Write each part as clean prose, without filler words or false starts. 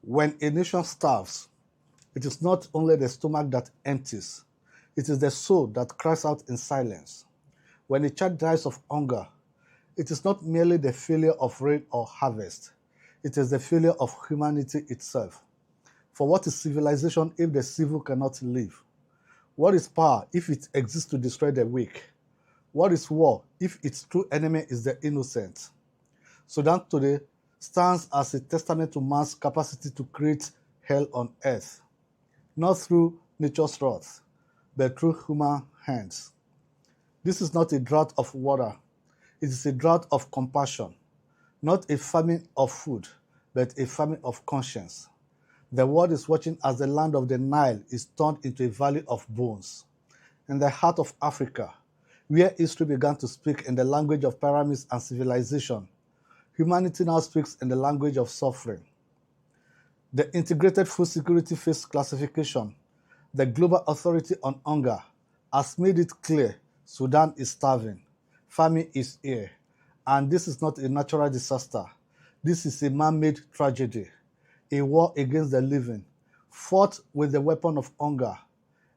When a nation starves, it is not only the stomach that empties, it is the soul that cries out in silence. When a child dies of hunger, it is not merely the failure of rain or harvest, it is the failure of humanity itself. For what is civilization if the civil cannot live? What is power if it exists to destroy the weak? What is war if its true enemy is the innocent? Sudan today stands as a testament to man's capacity to create hell on earth, not through nature's wrath, but through human hands. This is not a drought of water, it is a drought of compassion, not a famine of food, but a famine of conscience. The world is watching as the land of the Nile is turned into a valley of bones. In the heart of Africa, where history began to speak in the language of pyramids and civilization, humanity now speaks in the language of suffering. The Integrated Food Security Phase Classification, the Global Authority on Hunger, has made it clear Sudan is starving, famine is here, and this is not a natural disaster. This is a man-made tragedy, a war against the living, fought with the weapon of hunger.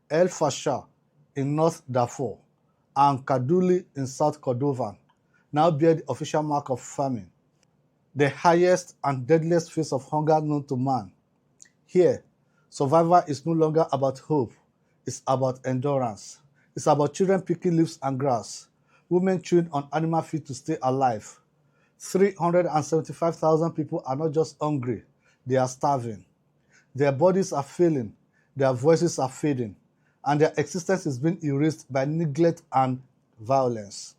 El Fasher in North Darfur and Kaduli in South Kordofan now bear the official mark of famine, the highest and deadliest phase of hunger known to man. Here, survival is no longer about hope, it's about endurance. It's about children picking leaves and grass, women chewing on animal feed to stay alive. 375,000 people are not just hungry, they are starving. Their bodies are failing, their voices are fading, and their existence is being erased by neglect and violence.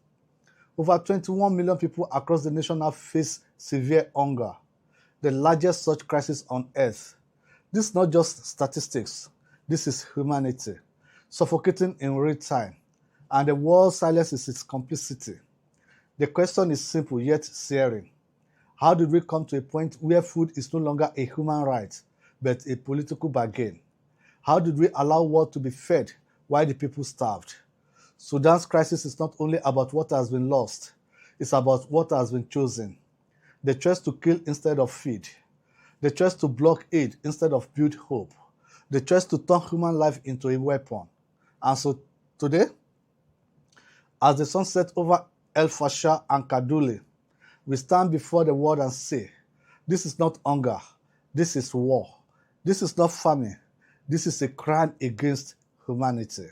Over 21 million people across the nation now face severe hunger, the largest such crisis on earth. This is not just statistics, this is humanity, suffocating in real time, and the world's silence is its complicity. The question is simple yet searing. How did we come to a point where food is no longer a human right, but a political bargain? How did we allow war to be fed while the people starved? Sudan's crisis is not only about what has been lost, it's about what has been chosen. The choice to kill instead of feed, the choice to block aid instead of build hope, the choice to turn human life into a weapon. And so today, as the sun sets over El Fasher and Kaduli, we stand before the world and say, this is not hunger, this is war. This is not famine, this is a crime against humanity.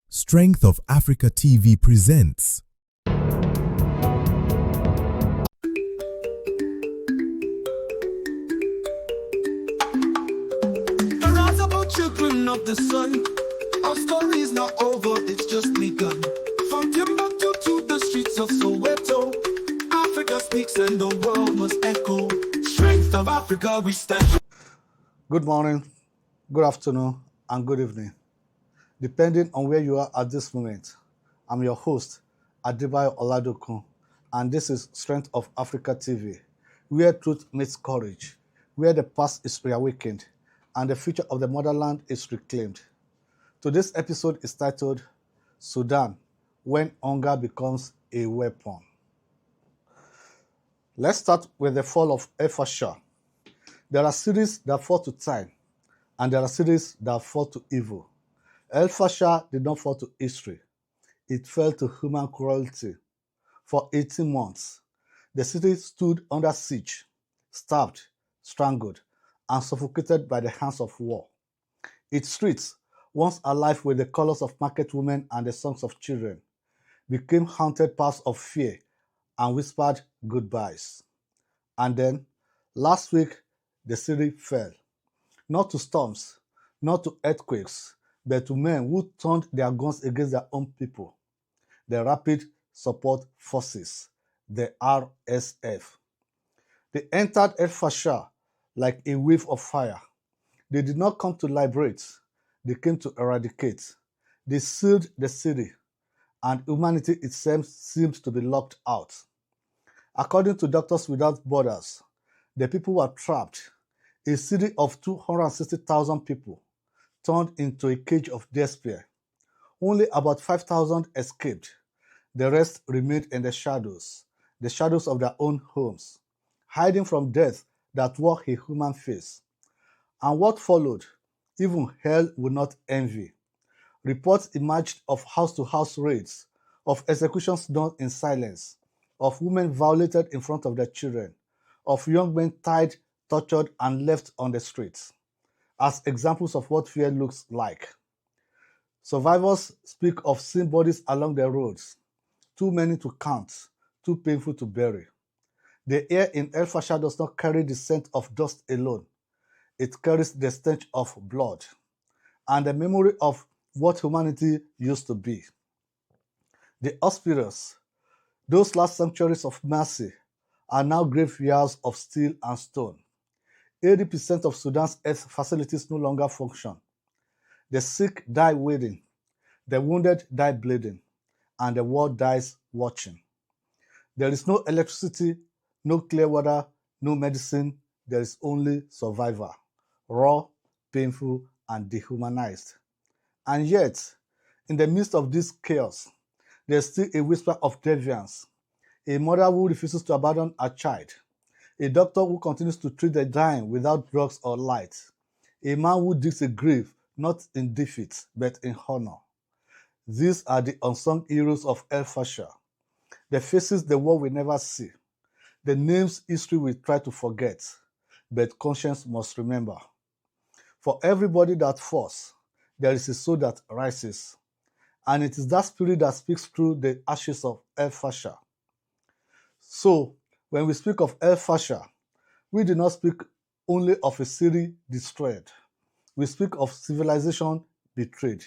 Strength of Africa TV presents Arise about children of the sun. Our story is not over, it's just begun. From Timbuktu to the streets of Soweto, Africa speaks and the world must echo. Strength of Africa, we stand. Good morning, good afternoon, and good evening, depending on where you are at this moment. I'm your host, Adebayo Oladokun, and this is Strength of Africa TV, where truth meets courage, where the past is reawakened, and the future of the motherland is reclaimed. Today's episode is titled, Sudan, When Hunger Becomes a Weapon. Let's start with the fall of El Fasher. There are cities that fall to time, and there are cities that fall to evil. El Fasher did not fall to history. It fell to human cruelty. For 18 months, the city stood under siege, starved, strangled, and suffocated by the hands of war. Its streets, once alive with the colors of market women and the songs of children, became haunted paths of fear and whispered goodbyes. And then, last week, the city fell, not to storms, not to earthquakes, but to men who turned their guns against their own people, the Rapid Support Forces, the RSF. They entered El Fasher like a wave of fire. They did not come to liberate, they came to eradicate. They sealed the city, and humanity itself seemed to be locked out. According to Doctors Without Borders, the people were trapped. A city of 260,000 people turned into a cage of despair. Only about 5,000 escaped. The rest remained in the shadows of their own homes, hiding from death that wore a human face. And what followed, even hell would not envy. Reports emerged of house-to-house raids, of executions done in silence, of women violated in front of their children, of young men tied, tortured, and left on the streets, as examples of what fear looks like. Survivors speak of seeing bodies along the roads, too many to count, too painful to bury. The air in El Fasher does not carry the scent of dust alone. It carries the stench of blood and the memory of what humanity used to be. The hospitals, those last sanctuaries of mercy, are now graveyards of steel and stone. 80% of Sudan's health facilities no longer function. The sick die waiting, the wounded die bleeding, and the world dies watching. There is no electricity, no clear water, no medicine. There is only survival, raw, painful, and dehumanized. And yet, in the midst of this chaos, there is still a whisper of deviance. A mother who refuses to abandon her child. A doctor who continues to treat the dying without drugs or light. A man who digs a grave, not in defeat, but in honor. These are the unsung heroes of El Fasher, the faces the world will never see, the names history will try to forget, but conscience must remember. For everybody that falls, there is a soul that rises, and it is that spirit that speaks through the ashes of El Fasher. So, when we speak of El Fasher, we do not speak only of a city destroyed. We speak of civilization betrayed,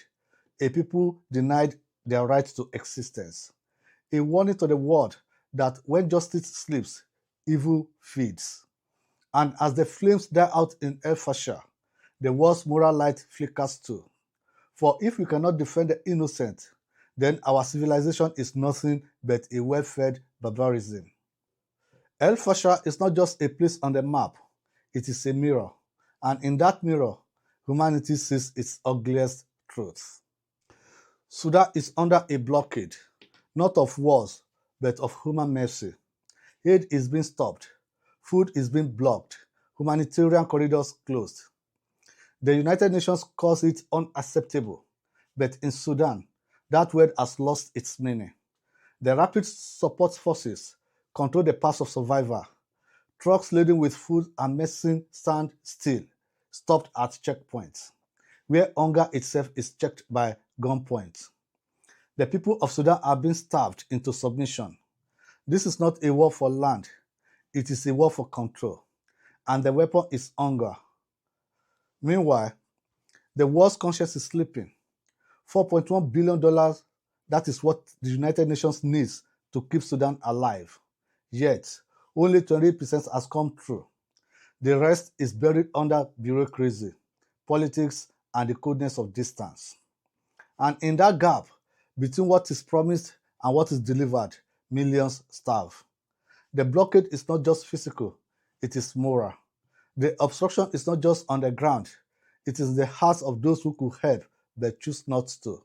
a people denied their right to existence, a warning to the world that when justice sleeps, evil feeds. And as the flames die out in El Fasher, the world's moral light flickers too. For if we cannot defend the innocent, then our civilization is nothing but a well-fed barbarism. El Fasher is not just a place on the map, it is a mirror. And in that mirror, humanity sees its ugliest truth. Sudan is under a blockade, not of wars, but of human mercy. Aid is being stopped, food is being blocked, humanitarian corridors closed. The United Nations calls it unacceptable, but in Sudan, that word has lost its meaning. The Rapid Support Forces control the paths of survival. Trucks laden with food and medicine stand still, stopped at checkpoints, where hunger itself is checked by gunpoint. The people of Sudan are being starved into submission. This is not a war for land, it is a war for control, and the weapon is hunger. Meanwhile, the world's conscience is sleeping. $4.1 billion, that is what the United Nations needs to keep Sudan alive. Yet, only 28% has come through. The rest is buried under bureaucracy, politics, and the coldness of distance. And in that gap, between what is promised and what is delivered, millions starve. The blockade is not just physical, it is moral. The obstruction is not just on the ground, it is the hearts of those who could help but choose not to.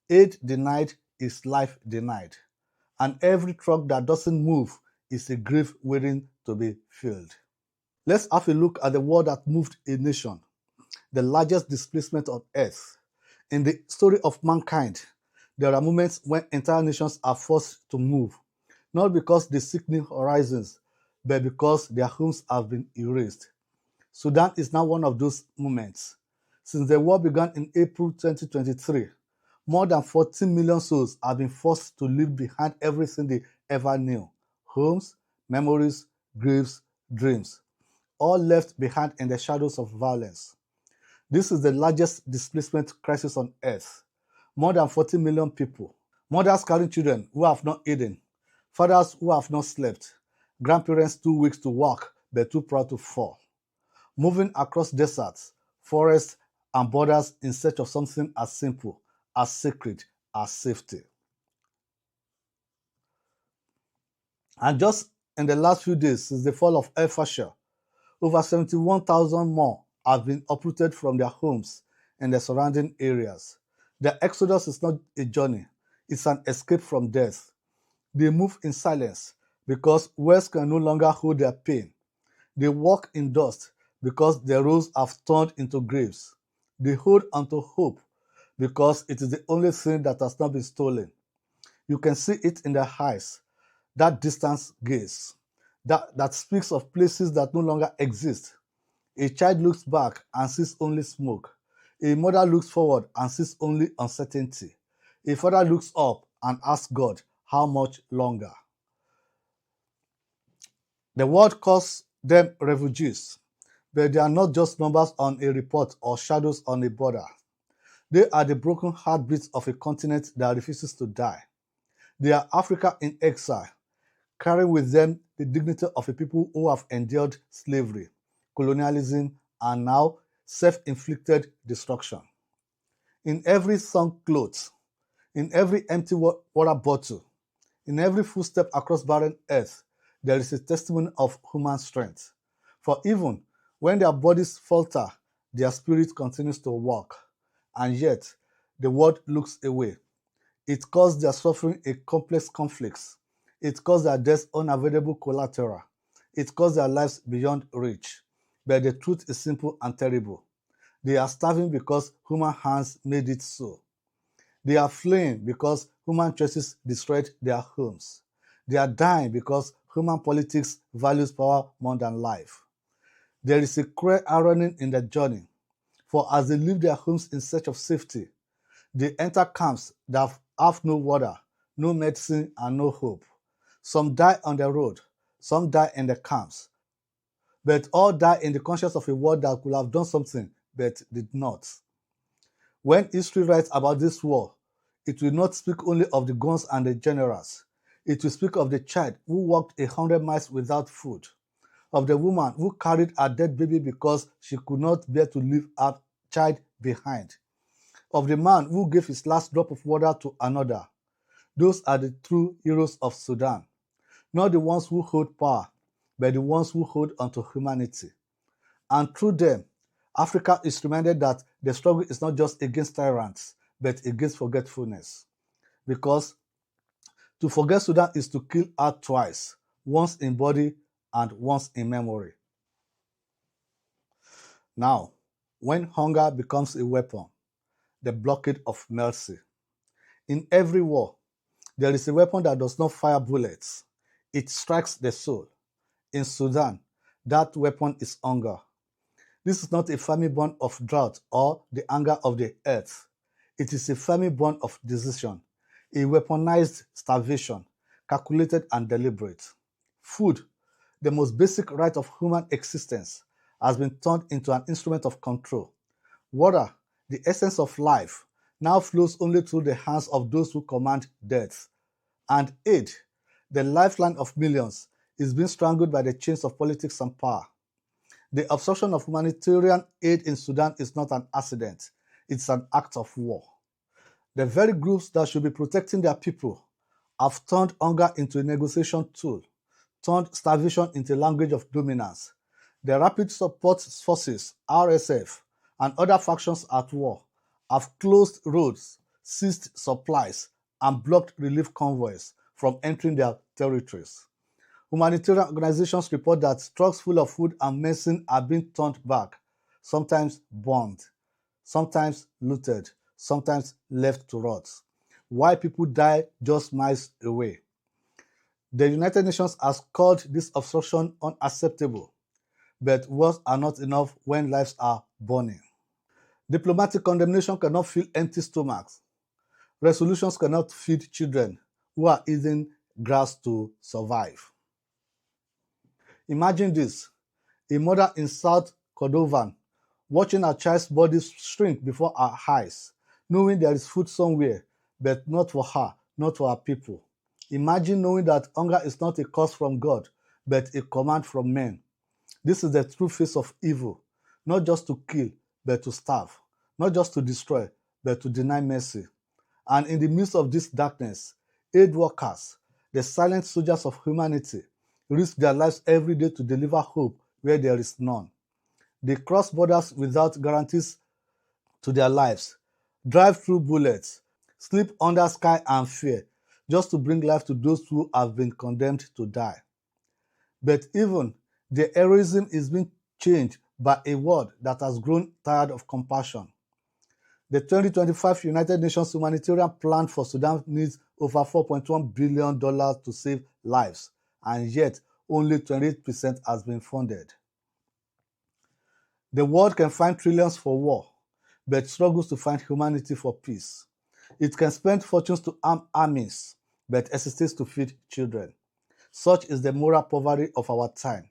Aid denied is life denied, and every truck that doesn't move is a grave waiting to be filled. Let's have a look at the war that moved a nation, the largest displacement on earth. In the story of mankind, there are moments when entire nations are forced to move, not because they seek new horizons, but because their homes have been erased. Sudan is now one of those moments. Since the war began in April 2023, more than 14 million souls have been forced to leave behind everything they ever knew: homes, memories, graves, dreams, all left behind in the shadows of violence. This is the largest displacement crisis on earth. More than 40 million people. Mothers carrying children who have not eaten. Fathers who have not slept. Grandparents too weak to walk but too proud to fall. Moving across deserts, forests, and borders in search of something as simple, as sacred, as safety. And just in the last few days since the fall of El Fasher, over 71,000 more have been uprooted from their homes in the surrounding areas. The exodus is not a journey, it's an escape from death. They move in silence because words can no longer hold their pain. They walk in dust because their roads have turned into graves. They hold onto hope because it is the only thing that has not been stolen. You can see it in their eyes, that distance gaze, that speaks of places that no longer exist. A child looks back and sees only smoke. A mother looks forward and sees only uncertainty. A father looks up and asks God, how much longer? The world calls them refugees, but they are not just numbers on a report or shadows on a border. They are the broken heartbeats of a continent that refuses to die. They are Africa in exile, carrying with them the dignity of a people who have endured slavery, colonialism, and now self-inflicted destruction. In every sunk cloth, in every empty water bottle, in every footstep across barren earth, there is a testimony of human strength. For even when their bodies falter, their spirit continues to walk. And yet, the world looks away. It calls their suffering a complex conflict. It calls their deaths unavoidable collateral. It calls their lives beyond reach. But the truth is simple and terrible. They are starving because human hands made it so. They are fleeing because human choices destroyed their homes. They are dying because human politics values power more than life. There is a cruel irony in the journey, for as they leave their homes in search of safety, they enter camps that have no water, no medicine, and no hope. Some die on the road, some die in the camps, but all die in the conscience of a world that could have done something but did not. When history writes about this war, it will not speak only of the guns and the generals. It will speak of the child who walked 100 miles without food, of the woman who carried her dead baby because she could not bear to leave her child behind, of the man who gave his last drop of water to another. Those are the true heroes of Sudan, not the ones who hold power, but the ones who hold onto humanity. And through them, Africa is reminded that the struggle is not just against tyrants, but against forgetfulness. Because to forget Sudan is to kill her twice, once in body and once in memory. Now, when hunger becomes a weapon, the blockade of mercy. In every war, there is a weapon that does not fire bullets. It strikes the soul. In Sudan, that weapon is hunger. This is not a famine born of drought or the anger of the earth. It is a famine born of decision, a weaponized starvation, calculated and deliberate. Food, the most basic right of human existence, has been turned into an instrument of control. Water, the essence of life, now flows only through the hands of those who command death. And aid, the lifeline of millions, is being strangled by the chains of politics and power. The obstruction of humanitarian aid in Sudan is not an accident. It's an act of war. The very groups that should be protecting their people have turned hunger into a negotiation tool, turned starvation into a language of dominance. The Rapid Support Forces, RSF, and other factions at war have closed roads, seized supplies, and blocked relief convoys from entering their territories. Humanitarian organizations report that trucks full of food and medicine are being turned back, sometimes burned, sometimes looted, sometimes left to rot, while people die just miles away. The United Nations has called this obstruction unacceptable, but words are not enough when lives are burning. Diplomatic condemnation cannot fill empty stomachs. Resolutions cannot feed children who are eating grass to survive. Imagine this: a mother in South Kordofan watching her child's body shrink before her eyes, knowing there is food somewhere, but not for her, not for her people. Imagine knowing that hunger is not a curse from God, but a command from men. This is the true face of evil, not just to kill, but to starve, not just to destroy, but to deny mercy. And in the midst of this darkness, aid workers, the silent soldiers of humanity, risk their lives every day to deliver hope where there is none. They cross borders without guarantees to their lives, drive through bullets, sleep under sky and fear, just to bring life to those who have been condemned to die. But even their heroism is being changed by a world that has grown tired of compassion. The 2025 United Nations Humanitarian Plan for Sudan needs over $4.1 billion to save lives, and yet only 28% has been funded. The world can find trillions for war, but struggles to find humanity for peace. It can spend fortunes to arm armies, but hesitates to feed children. Such is the moral poverty of our time.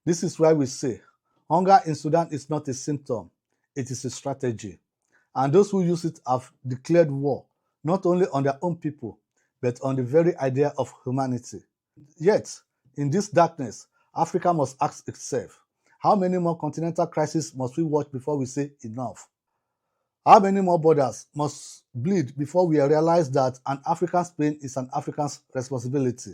This is why we say, hunger in Sudan is not a symptom, it is a strategy. And those who use it have declared war, not only on their own people, but on the very idea of humanity. Yet, in this darkness, Africa must ask itself, how many more continental crises must we watch before we say enough? How many more borders must bleed before we realize that an African's pain is an African's responsibility?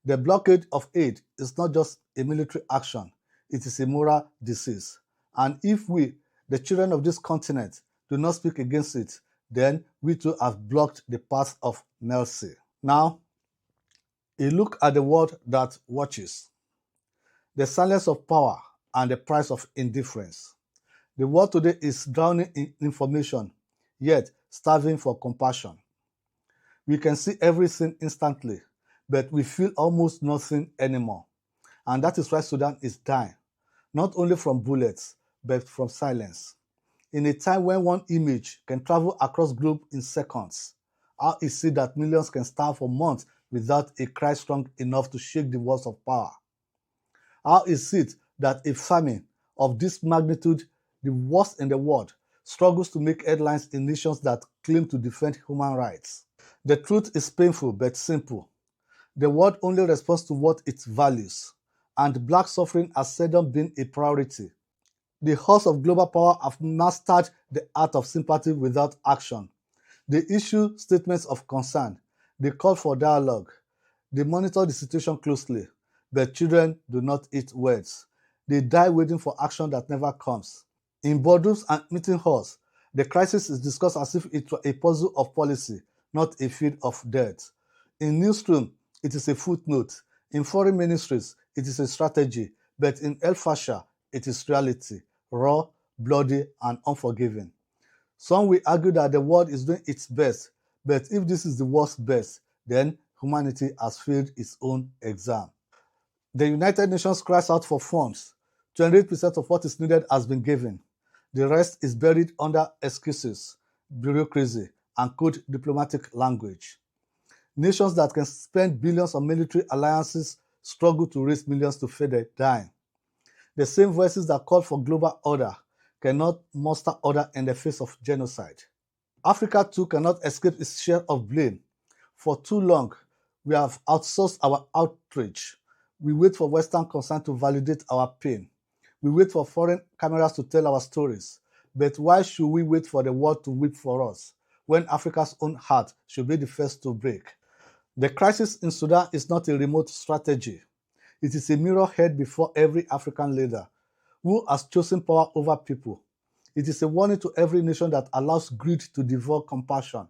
The blockade of aid is not just a military action, it is a moral disease. And if we, the children of this continent, do not speak against it, then we too have blocked the path of mercy. Now, a look at the world that watches. The silence of power and the price of indifference. The world today is drowning in information, yet starving for compassion. We can see everything instantly, but we feel almost nothing anymore. And that is why Sudan is dying, not only from bullets, but from silence. In a time when one image can travel across globe in seconds, how is it that millions can starve for months without a cry strong enough to shake the walls of power? How is it that a famine of this magnitude, the worst in the world, struggles to make headlines in nations that claim to defend human rights? The truth is painful but simple. The world only responds to what it values, and black suffering has seldom been a priority. The horse of global power have mastered the art of sympathy without action. They issue statements of concern, they call for dialogue, they monitor the situation closely, but children do not eat words. They die waiting for action that never comes. In boardrooms and meeting halls, the crisis is discussed as if it were a puzzle of policy, not a field of dirt. In newsroom, it is a footnote. In foreign ministries, it is a strategy. But in El Fasher, it is reality, raw, bloody, and unforgiving. Some will argue that the world is doing its best, but if this is the worst best, then humanity has failed its own exam. The United Nations cries out for funds. 28% of what is needed has been given. The rest is buried under excuses, bureaucracy, and cold diplomatic language. Nations that can spend billions on military alliances struggle to raise millions to feed the dying. The same voices that call for global order cannot muster order in the face of genocide. Africa too cannot escape its share of blame. For too long, we have outsourced our outrage. We wait for Western concern to validate our pain. We wait for foreign cameras to tell our stories. But why should we wait for the world to weep for us, when Africa's own heart should be the first to break? The crisis in Sudan is not a remote strategy. It is a mirror held before every African leader who has chosen power over people. It is a warning to every nation that allows greed to devour compassion.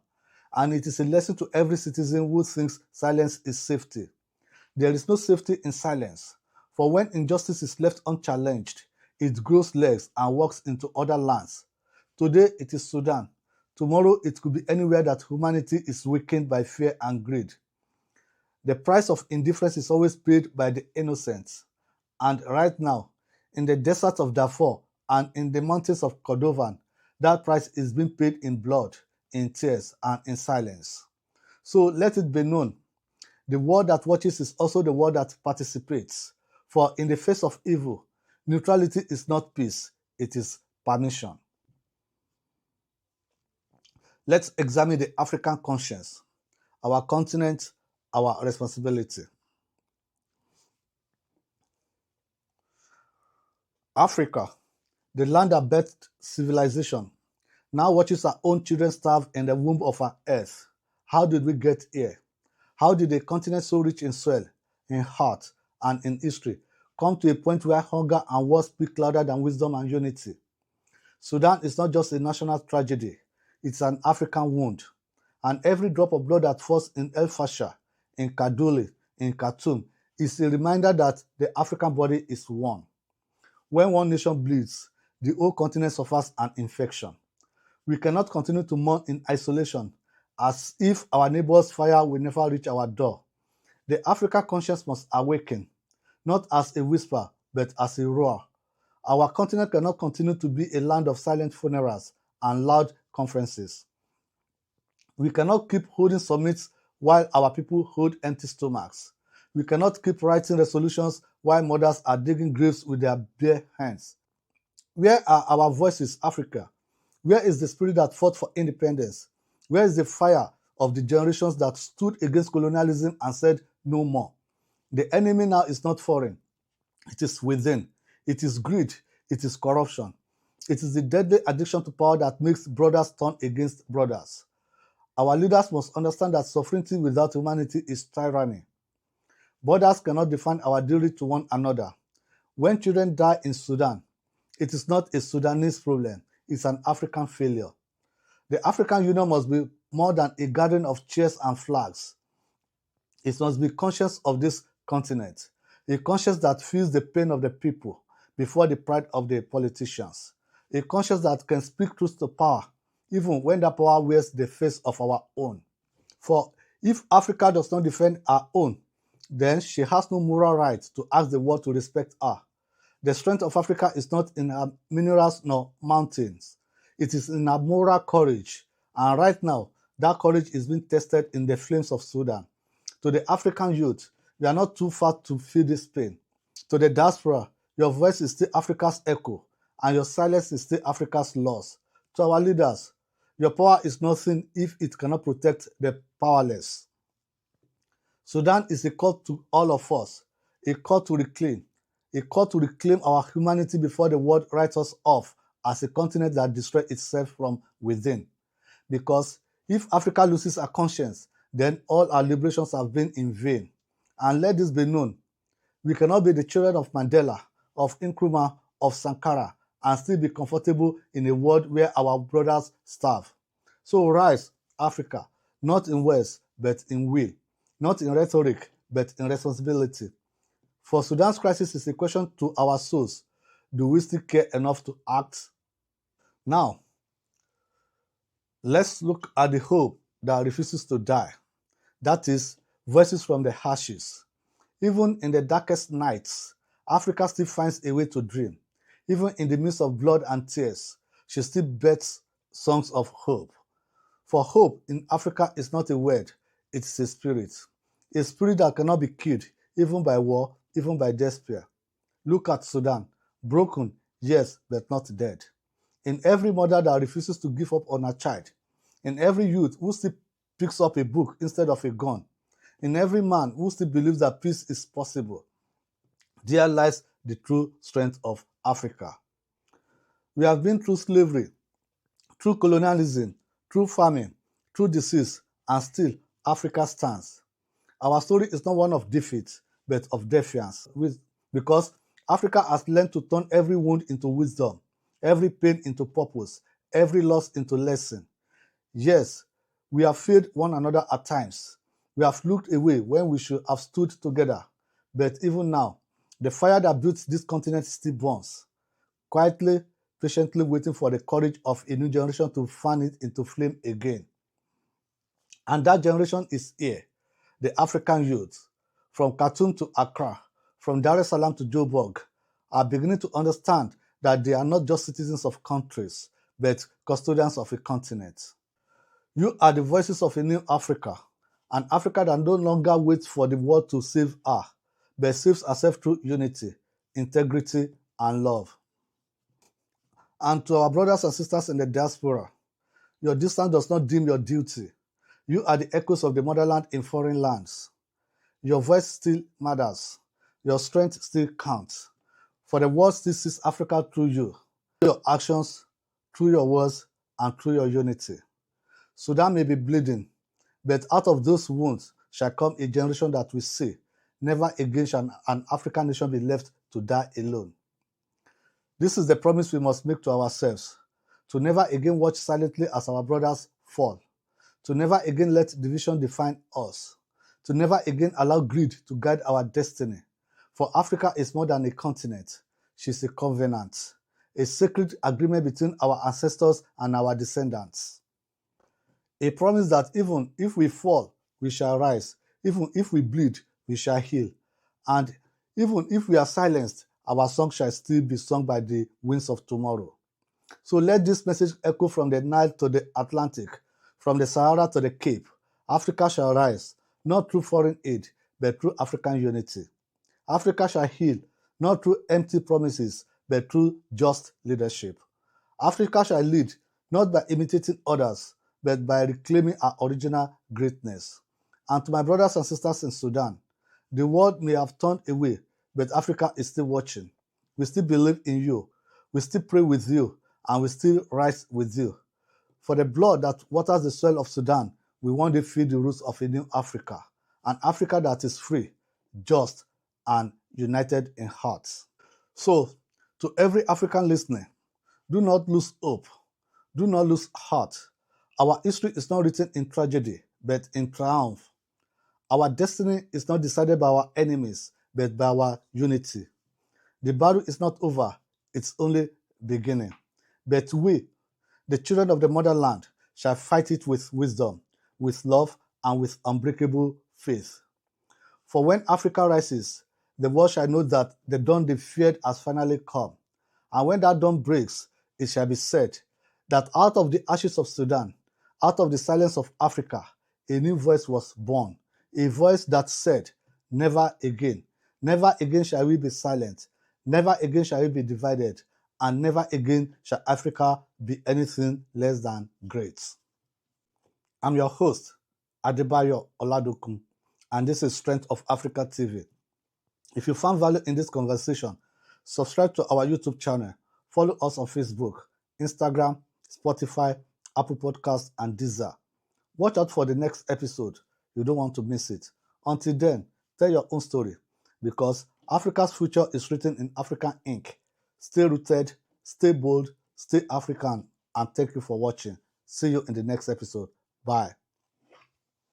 And it is a lesson to every citizen who thinks silence is safety. There is no safety in silence, for when injustice is left unchallenged, it grows legs and walks into other lands. Today it is Sudan. Tomorrow it could be anywhere that humanity is weakened by fear and greed. The price of indifference is always paid by the innocent. And right now, in the deserts of Darfur and in the mountains of Kordofan, that price is being paid in blood, in tears, and in silence. So let it be known, the world that watches is also the world that participates. For in the face of evil, neutrality is not peace, it is permission. Let's examine the African conscience, our continent, our responsibility. Africa, the land that birthed civilization, now watches our own children starve in the womb of our earth. How did we get here? How did a continent so rich in soil, in heart, and in history come to a point where hunger and war speak louder than wisdom and unity? Sudan is not just a national tragedy, it's an African wound. And every drop of blood that falls in El Fasher, in Kaduli, in Khartoum, is a reminder that the African body is one. When one nation bleeds, the whole continent suffers an infection. We cannot continue to mourn in isolation as if our neighbor's fire will never reach our door. The African conscience must awaken, not as a whisper, but as a roar. Our continent cannot continue to be a land of silent funerals and loud conferences. We cannot keep holding summits while our people hold empty stomachs. We cannot keep writing resolutions while mothers are digging graves with their bare hands. Where are our voices, Africa? Where is the spirit that fought for independence? Where is the fire of the generations that stood against colonialism and said no more? The enemy now is not foreign. It is within. It is greed. It is corruption. It is the deadly addiction to power that makes brothers turn against brothers. Our leaders must understand that sovereignty without humanity is tyranny. Borders cannot define our duty to one another. When children die in Sudan, it is not a Sudanese problem, it's an African failure. The African Union must be more than a gathering of chairs and flags. It must be conscious of this continent, a conscience that feels the pain of the people before the pride of the politicians, a conscience that can speak truth to power, even when that power wears the face of our own. For if Africa does not defend her own, then she has no moral right to ask the world to respect her. The strength of Africa is not in her minerals nor mountains. It is in her moral courage. And right now, that courage is being tested in the flames of Sudan. To the African youth, we are not too far to feel this pain. To the diaspora, your voice is still Africa's echo, and your silence is still Africa's loss. To our leaders, your power is nothing if it cannot protect the powerless. Sudan is a call to all of us, a call to reclaim our humanity before the world writes us off as a continent that destroys itself from within. Because if Africa loses her conscience, then all our liberations have been in vain. And let this be known, we cannot be the children of Mandela, of Nkrumah, of Sankara, and still be comfortable in a world where our brothers starve. So rise, Africa, not in words, but in will, not in rhetoric, but in responsibility. For Sudan's crisis is a question to our souls. Do we still care enough to act? Now, let's look at the hope that refuses to die. That is, voices from the ashes. Even in the darkest nights, Africa still finds a way to dream. Even in the midst of blood and tears, she still bets songs of hope. For hope in Africa is not a word, it is a spirit that cannot be killed, even by war, even by despair. Look at Sudan, broken, yes, but not dead. In every mother that refuses to give up on her child, in every youth who still picks up a book instead of a gun, in every man who still believes that peace is possible, there lies the true strength of Africa. We have been through slavery, through colonialism, through famine, through disease, and still Africa stands. Our story is not one of defeat, but of defiance, because Africa has learned to turn every wound into wisdom, every pain into purpose, every loss into lesson. Yes, we have failed one another at times. We have looked away when we should have stood together. But even now, the fire that built this continent still burns, quietly, patiently waiting for the courage of a new generation to fan it into flame again. And that generation is here, the African youth, from Khartoum to Accra, from Dar es Salaam to Joburg, are beginning to understand that they are not just citizens of countries, but custodians of a continent. You are the voices of a new Africa, an Africa that no longer waits for the world to save her, but saves herself through unity, integrity, and love. And to our brothers and sisters in the diaspora, your distance does not dim your duty. You are the echoes of the motherland in foreign lands. Your voice still matters. Your strength still counts. For the world still sees Africa through you, through your actions, through your words, and through your unity. Sudan may be bleeding, but out of those wounds shall come a generation that will say, never again shall an African nation be left to die alone. This is the promise we must make to ourselves, to never again watch silently as our brothers fall, to never again let division define us, to never again allow greed to guide our destiny. For Africa is more than a continent. She's a covenant, a sacred agreement between our ancestors and our descendants. A promise that even if we fall, we shall rise. Even if we bleed, we shall heal. And even if we are silenced, our song shall still be sung by the winds of tomorrow. So let this message echo from the Nile to the Atlantic, from the Sahara to the Cape. Africa shall rise, not through foreign aid, but through African unity. Africa shall heal, not through empty promises, but through just leadership. Africa shall lead, not by imitating others, but by reclaiming our original greatness. And to my brothers and sisters in Sudan, the world may have turned away, but Africa is still watching. We still believe in you. We still pray with you, and we still rise with you. For the blood that waters the soil of Sudan, we want to feed the roots of a new Africa, an Africa that is free, just, and united in heart. So, to every African listener, do not lose hope. Do not lose heart. Our history is not written in tragedy, but in triumph. Our destiny is not decided by our enemies, but by our unity. The battle is not over, it's only beginning. But we, the children of the motherland, shall fight it with wisdom, with love, and with unbreakable faith. For when Africa rises, the world shall know that the dawn they feared has finally come. And when that dawn breaks, it shall be said that out of the ashes of Sudan, out of the silence of Africa, a new voice was born, a voice that said, never again. Never again shall we be silent. Never again shall we be divided. And never again shall Africa be anything less than great. I'm your host, Adebayo Oladokun, and this is Strength of Africa TV. If you found value in this conversation, subscribe to our YouTube channel, follow us on Facebook, Instagram, Spotify, Apple Podcasts, and Deezer. Watch out for the next episode. You don't want to miss it. Until then, tell your own story, because Africa's future is written in African ink. Stay rooted, stay bold, stay African, and thank you for watching. See you in the next episode. Bye.